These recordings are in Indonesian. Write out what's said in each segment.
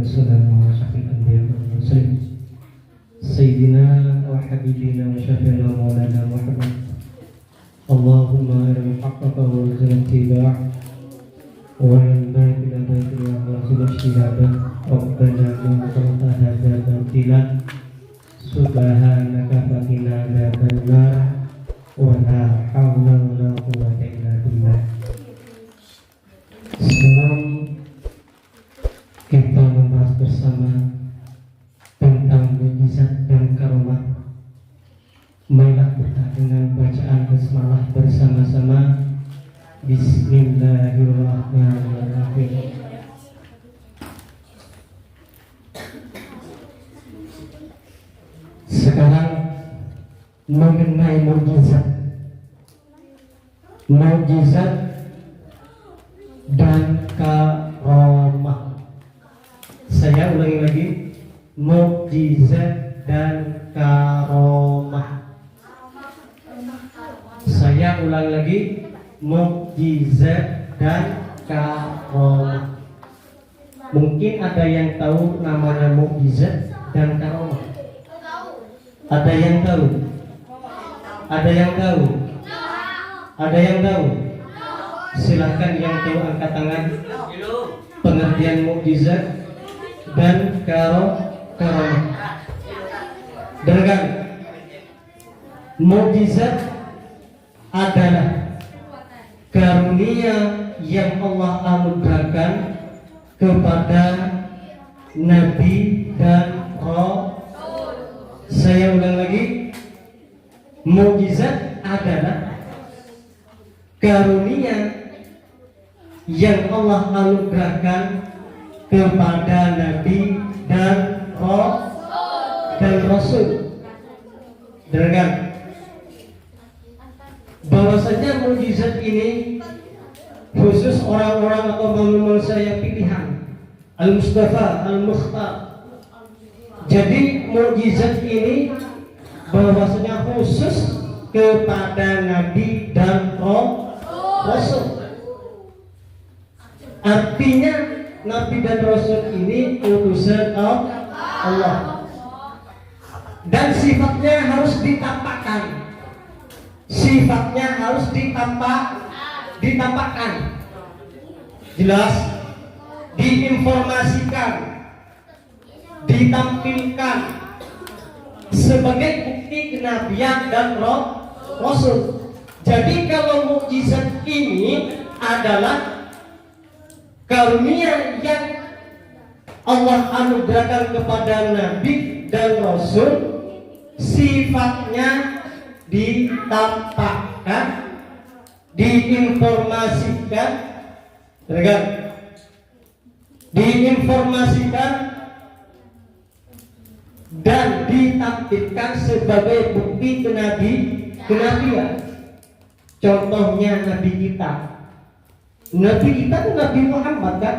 والسلام على أشرف الأنبياء والمرسلين سيدنا وحبيبنا وشفيعنا مولانا محمد اللهم أرنا الحق وارزقنا اتباعه وارنا الباطل باطلا وارزقنا اجتنابه ربنا إنك هذا باطلا سبحانك فقنا عذاب النار ولا حول ولا قوة إلا بالله. Sebelum kita membahas bersama tentang mukjizat dan karomah, marilah kita dengan bacaan basmalah bersama-sama. Bismillahirrahmanirrahim. Sekarang mengenai mukjizat dan karomah. Saya ulangi lagi, mukjizat dan karomah. Saya ulangi lagi, mukjizat dan karomah. Mungkin ada yang tahu namanya mukjizat dan karomah. Ada yang tahu? Ada yang tahu? Ada yang tahu? Silakan yang tahu angkat tangan. Pengertian mukjizat dan karomah. Dengarkan. Mukjizat adalah karunia yang Allah anugerahkan kepada Nabi dan Rasul. Saya ulang lagi, mukjizat adalah karunia yang Allah anugerahkan kepada Nabi dan Rasul. Dengarkan, bahwasanya mukjizat ini khusus orang-orang atau manusia yang pilihan, Al-Mustafa, Al-Mukhtar. Jadi mukjizat ini bahwasanya khusus kepada Nabi dan Rasul. Artinya Nabi dan Rasul ini utusan Allah. Dan sifatnya harus ditampakkan. Sifatnya harus ditampakkan. Jelas? Diinformasikan, ditampilkan sebagai bukti kenabian dan Rasul. Jadi kalau mukjizat ini adalah karunia yang Allah anugerahkan kepada Nabi dan Rasul, sifatnya ditampakkan, diinformasikan, dan ditampilkan sebagai bukti kenabian. Contohnya Nabi kita. Nabi kita itu Nabi Muhammad kan?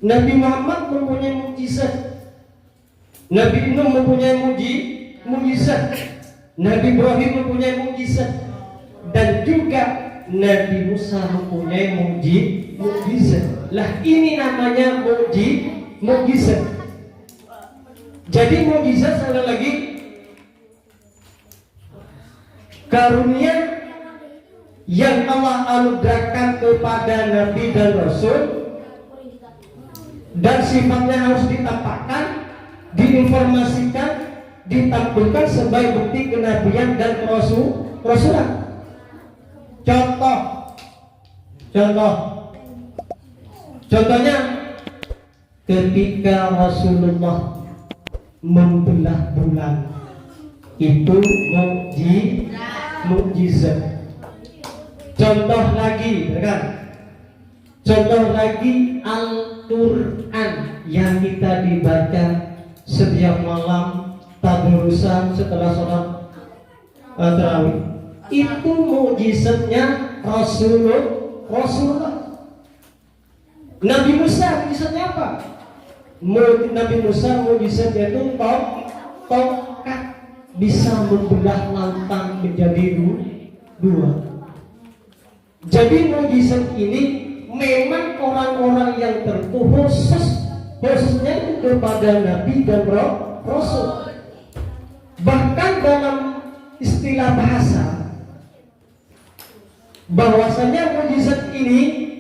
Nabi Muhammad mempunyai mukjizat. Nabi Nuh mempunyai mukjizat. Nabi Ibrahim mempunyai mukjizat. Dan juga Nabi Musa mempunyai mukjizat. Lah ini namanya mukjizat. Jadi mukjizat sekali lagi karunia yang Allah anugerahkan kepada Nabi dan Rasul, dan sifatnya harus ditampakkan, diinformasikan, ditampilkan sebagai bukti kenabian dan rasulan. Contohnya ketika Rasulullah membelah bulan, itu mukjizat. Contoh lagi Al-Quran yang kita dibaca setiap malam tadarusan setelah sholat tarawih, itu mukjizatnya Rasulullah. Nabi Musa mukjizatnya apa? Nabi Musa mukjizatnya itu tongkat bisa membelah lautan menjadi dua. Jadi mukjizat ini memang orang-orang yang tertentu khususnya itu kepada Nabi dan Rasul. Bahkan dalam istilah bahasa bahwasanya mukjizat ini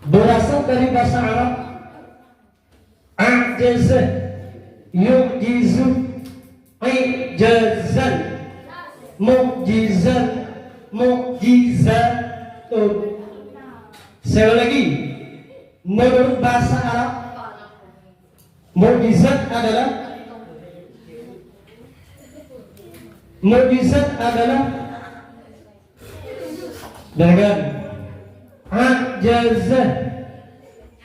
berasal dari bahasa Arab ajaza yujizu ijazan mukjizatun. Sekali lagi, menurut bahasa Arab mukjizat dengan ajaza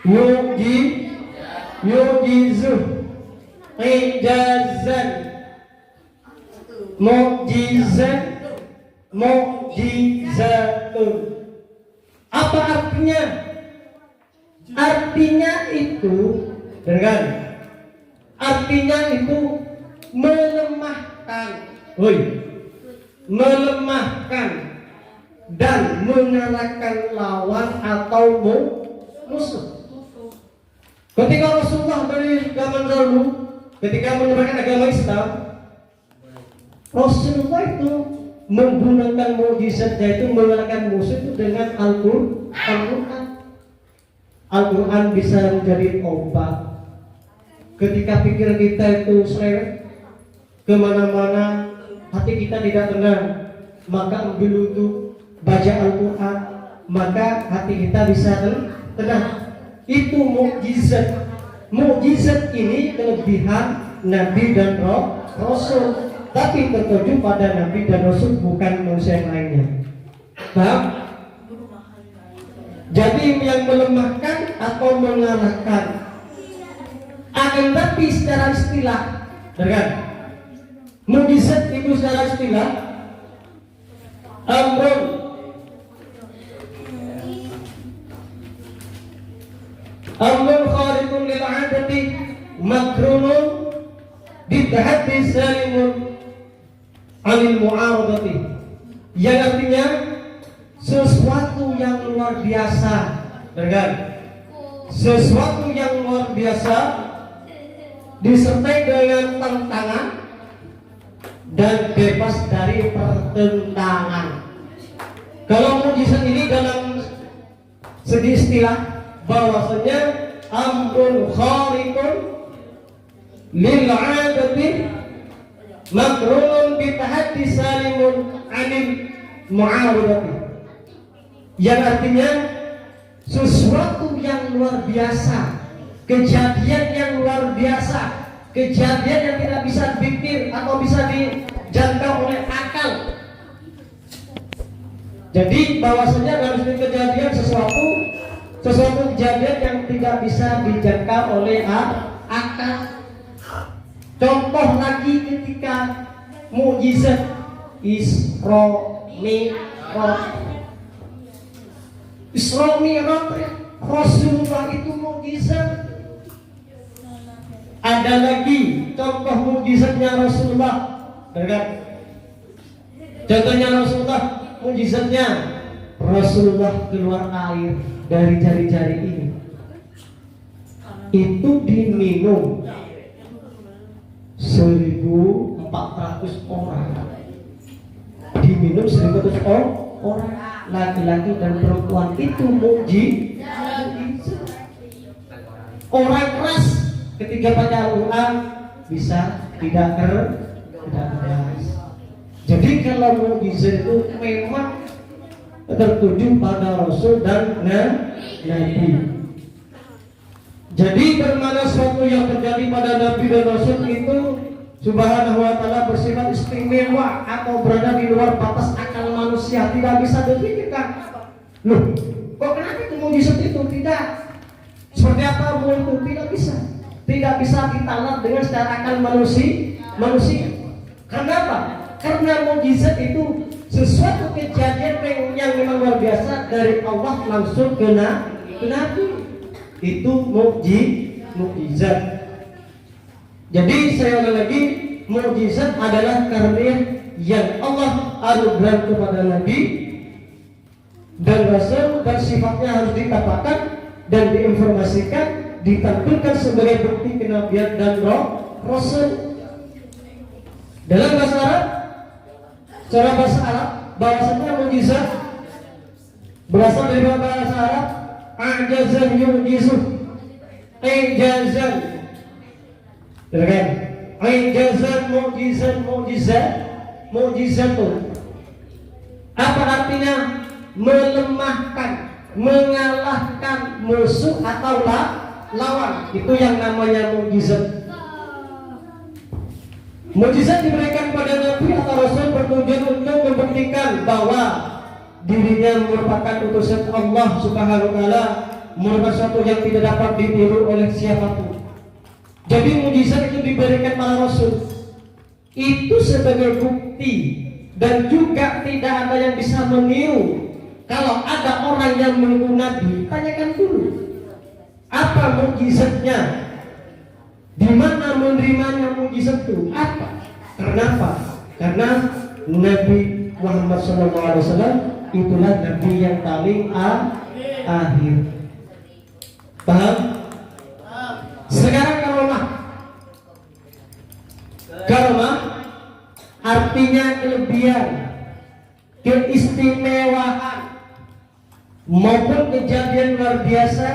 yujizu ijazan mukjizatun. Apa artinya? Artinya itu melemahkan dan mengalahkan lawan atau musuh. Ketika Rasulullah dari zaman dahulu, ketika menyebarkan agama Islam, Rasulullah itu menggunakan mukjizatnya itu mengalahkan musuh itu dengan Al-Quran. Al-Quran bisa menjadi obat. Ketika pikiran kita itu seret kemana-mana, hati kita tidak tenang, maka ambil wudhu, baca Al-Quran, maka hati kita bisa tenang. Itu mukjizat. Mukjizat ini kelebihan Nabi dan Rasul, tapi tertuju pada Nabi dan Rasul, bukan manusia yang lainnya. Paham? Jadi yang melemahkan atau mengalahkan, akan tapi secara istilah, kan? Mukjizat itu secara istilah amrun khariqun lil 'adati makrunun bid'ati salimun 'anil mu'aradati, yang artinya sesuatu yang luar biasa, kan? Sesuatu yang luar biasa disertai dengan tantangan dan bebas dari pertentangan. Kalau mukjizat ini dalam segi istilah bahwasanya amrun khariqun lil 'adati makrunun bi tahaddi salimun 'anil mu'aradati, yang artinya sesuatu yang luar biasa, kejadian yang luar biasa, kejadian yang tidak bisa dipikir atau bisa dijangkau oleh akal. Jadi bahwasanya dalam kejadian sesuatu kejadian yang tidak bisa dijangkau oleh akal. Contoh lagi ketika mukjizat Isra Mi'raj, Rasulullah itu mukjizat. Ada lagi contoh mukjizatnya Rasulullah, kan? Contohnya Rasulullah, mukjizatnya Rasulullah keluar air dari jari-jari ini. Itu diminum 1.400 orang. Diminum 1.400 orang, laki-laki dan perempuan. Itu mukjizat. Orang keras ketika baca Al-Quran bisa tidak keras. Jadi kalau mukjizat itu memang tertuju pada Rasul dan Nabi. Jadi bermana sesuatu yang terjadi pada Nabi dan Rasul itu Subhanahu wa ta'ala bersifat istimewa atau berada di luar batas akal manusia, tidak bisa dipikirkan. Loh, kok kenapa itu mukjizat itu? Tidak. Seperti apa itu? Tidak bisa. Tidak bisa ditalar dengan secara akal manusia. Kenapa? Karena mukjizat itu sesuatu kejadian yang memang luar biasa dari Allah langsung ke Nabi. Itu mukjizat. Jadi saya ulang lagi, mukjizat adalah karunia yang Allah anugerahkan kepada Nabi dan Rasul, dan sifatnya harus dikatakan dan diinformasikan, ditampilkan sebagai bukti kenabian dan Rasul. Dalam bahasa Arab, cara bahasa Arab, bahasanya mukjizat berasal dari bahasa Arab ajazan yujizu, ijazan, kan? Ijazan, mukjizatun. Apa artinya? Melemahkan, mengalahkan musuh atau lawan. Itu yang namanya mukjizat. Mukjizat diberikan pada Nabi atau Rasul bertujuan untuk membuktikan bahwa dirinya merupakan utusan Allah Subhanahu wa taala, merupakan sesuatu yang tidak dapat ditiru oleh siapapun. Jadi mukjizat itu diberikan para Rasul itu sebagai bukti, dan juga tidak ada yang bisa meniru. Kalau ada orang yang menunggu Nabi, tanyakan dulu apa mukjizatnya, di mana menerimanya mukjizat itu apa? Kenapa? Karena Nabi Muhammad SAW itulah Nabi yang paling akhir. Paham? Sekarang karomah artinya kelebihan, keistimewaan, maupun kejadian luar biasa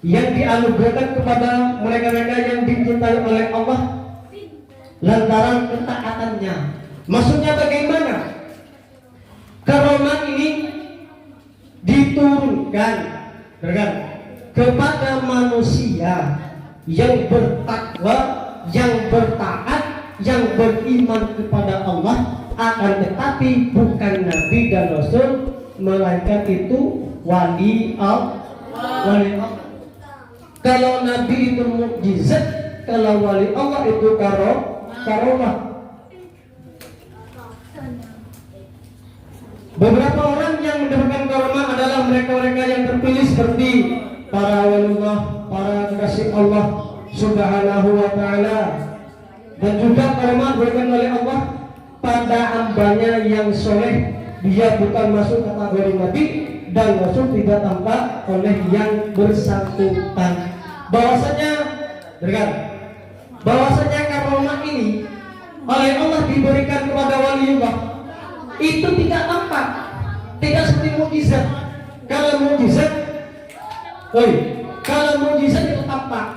yang dianugerahkan kepada mereka-mereka yang dicintai oleh Allah lantaran ketaatannya. Maksudnya bagaimana? Karomah ini diturunkan kepada manusia yang bertakwa, yang bertaat, yang beriman kepada Allah, akan tetapi bukan Nabi dan Rasul, melainkan itu wali Allah. Kalau Nabi itu mukjizat, kalau wali Allah itu karomah. Beberapa orang yang mendapatkan karomah adalah mereka-mereka yang terpilih seperti para waliullah, para kekasih Allah Subhanahu wa taala. Dan juga karomah diberikan oleh Allah pada hambanya yang soleh. Dia bukan masuk kategori Nabi dan Rasul, tidak tampak oleh yang bersangkutan. Bahwasanya karomah ini oleh Allah diberikan kepada waliullah itu tidak tampak, tidak seperti mukjizat. Kalau mukjizat itu tampak,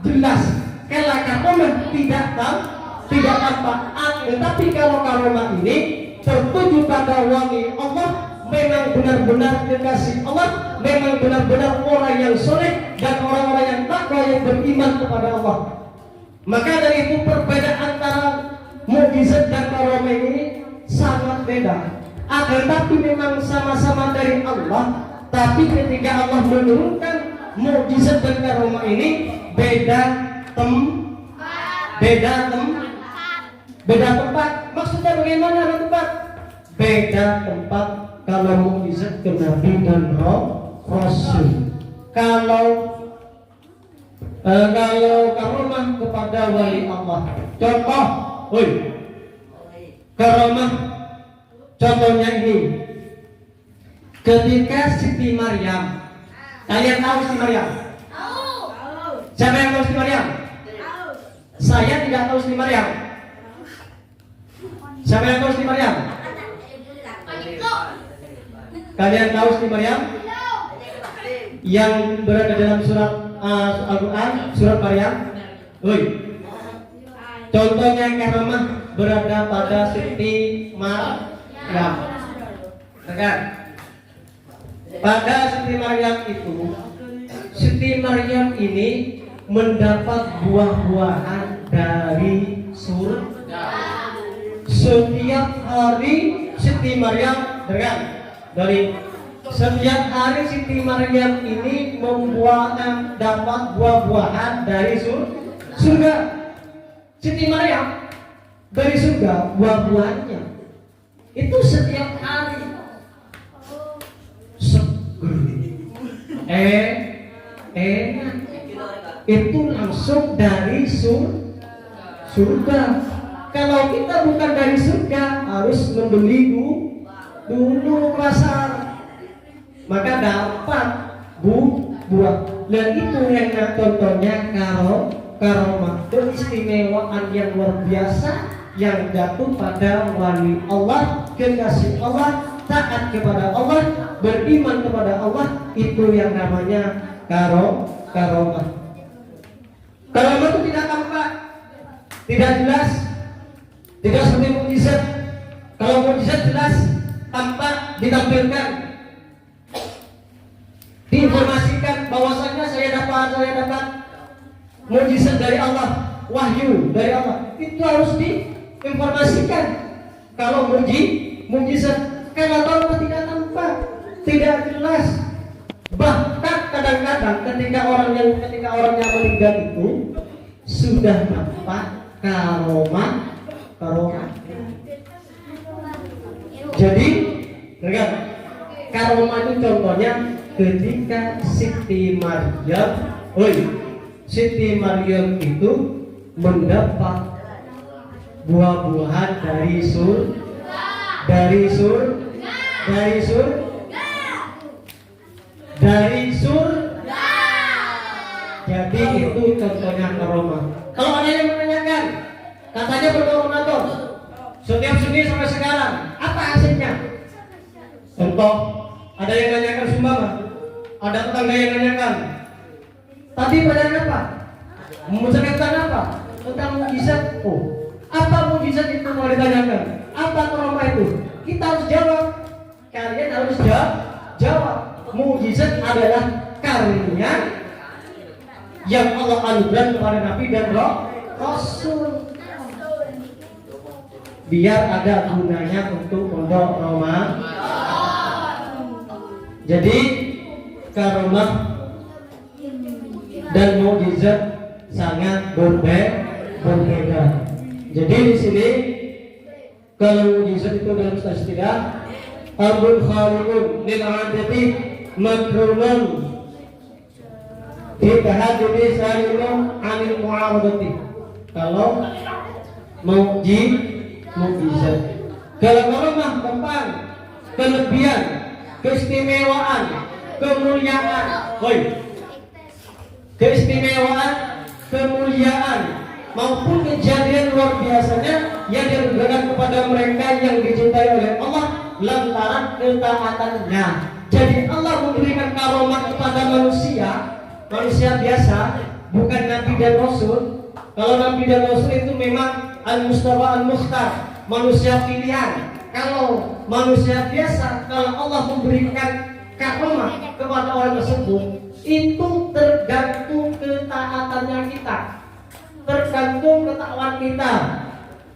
jelas. Kalau karomah tidak tampak. Tetapi kalau karomah ini tertuju pada wali Allah, memang benar-benar kekasih Allah, memang benar-benar orang yang soleh dan orang-orang yang takwa, yang beriman kepada Allah. Maka dari itu perbedaan antara mukjizat dan karomah ini sangat beda. Akan tapi memang sama-sama dari Allah, tapi ketika Allah menurunkan mukjizat dan karomah ini beda tempat. Maksudnya bagaimana tempat? Beda tempat. Kalau mukjizat ke Nabi dan Rasul, kalau karomah kepada wali Allah. Contoh, karomah contohnya ini. Ketika Siti Maryam, kalian tahu Siti Maryam? Tahu. Siapa yang tahu Siti Maryam? Tahu. Saya tidak tahu Siti Maryam. Siapa yang tahu Siti Maryam? Kalian tahu Siti Maryam? Yang berada dalam surat Al-Quran, surat Maryam. Contohnya karomah berada pada Siti Maryam. Pada Siti Maryam itu, Siti Maryam ini mendapat buah-buahan dari surga. Setiap hari Siti Maryam setiap hari Siti Maryam ini dapat buah-buahan dari surga. Siti Maryam dari surga buah-buahannya itu setiap hari itu langsung dari surga. Kalau kita bukan dari surga, harus membeli dulu pasar. maka dapat buah. Dan itu yang contohnya karomah, keistimewaan yang luar biasa yang jatuh pada wali Allah, kekasih Allah, taat kepada Allah, beriman kepada Allah, itu yang namanya karomah. Karomah itu tidak tampak, tidak jelas, tidak seperti mukjizat. Kalau mukjizat jelas, tampak, ditampilkan, diinformasikan bahwasanya saya dapat mukjizat dari Allah, wahyu dari Allah, itu harus diinformasikan. Kalau mukjizat, karena kalau tidak tampak, tidak jelas, bahkan kadang-kadang ketika orangnya meninggal itu sudah nampak karomah. Jadi, dengar, karomah itu contohnya ketika Siti Maryam itu mendapat buah-buahan dari surga. Jadi itu contohnya karomah. Kalau ada yang menanyakan, katanya berdonatur setiap Senin sampai sekarang, apa hasilnya? Contoh, ada yang menanyakan sumbangan, ada tetangga yang menanyakan, tadi pertanyaan apa? Menceritakan apa? Tentang mukjizat. Oh, apa mukjizat itu mau ditanyakan? Apa karomah itu? Kita harus jawab. Kalian harus jawab. Mukjizat adalah karunia yang Allah anugerahkan kepada Nabi dan Rasul. Biar ada gunanya untuk pondok Roma. Jadi karomah dan mukjizat sangat berbeda. Jadi di sini kalau mukjizat itu dalam istilah Abul Khalidun lil adati makrumun ditahadudi salimun anil mu'aradati. Kalau mukjizat, kalau karomah gampang, kelebihan, keistimewaan, kemuliaan, kemuliaan maupun kejadian luar biasanya yang diberikan kepada mereka yang dicintai oleh Allah lantaran ketaatannya. Jadi Allah memberikan karomah kepada manusia biasa, bukan Nabi dan Rasul. Kalau Nabi dan Rasul itu memang al-mustafa al-mukhtar, manusia pilihan. Kalau manusia biasa, kalau Allah memberikan karomah kepada orang tersebut, itu tergantung ketaatannya kita, tergantung ketakwaan kita,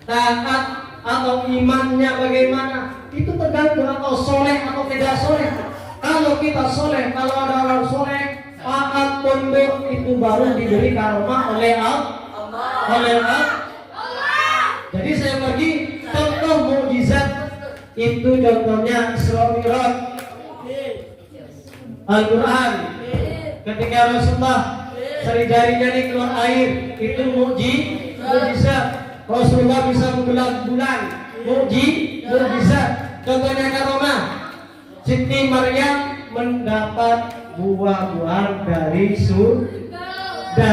taat atau imannya bagaimana, itu tergantung atau soleh atau tidak soleh. Kalau kita soleh, kalau ada orang soleh, taat pondok, itu baru diberi karomah oleh Allah. Jadi saya bagi contoh mukjizat itu, contohnya Isra Mi'raj, Al-Quran. Ketika Rasulullah jari-jarinya keluar air, itu mukjizat. Rasulullah bisa membelah bulan, mukjizat. Contohnya karomah, Siti Maryam mendapat buah-buahan dari surga.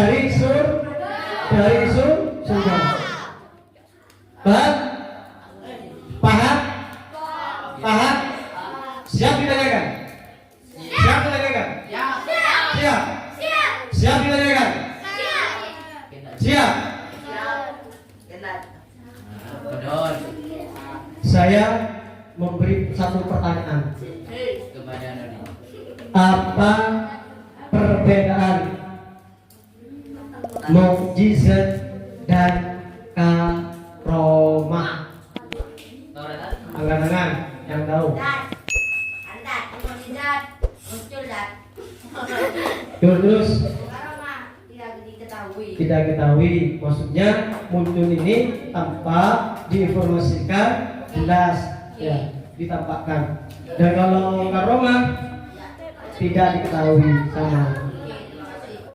Paham? Siap ditanyakan? Siap ditanyakan? Siap ditanyakan? Siap. Saya memberi satu pertanyaan. Apa perbedaan mukjizat dan karomah? Angkat-angkat yang tahu. Terus tidak ketahui, maksudnya muncul ini tanpa diinformasikan jelas, ya, ditampakkan. Dan kalau karomah tidak diketahui sama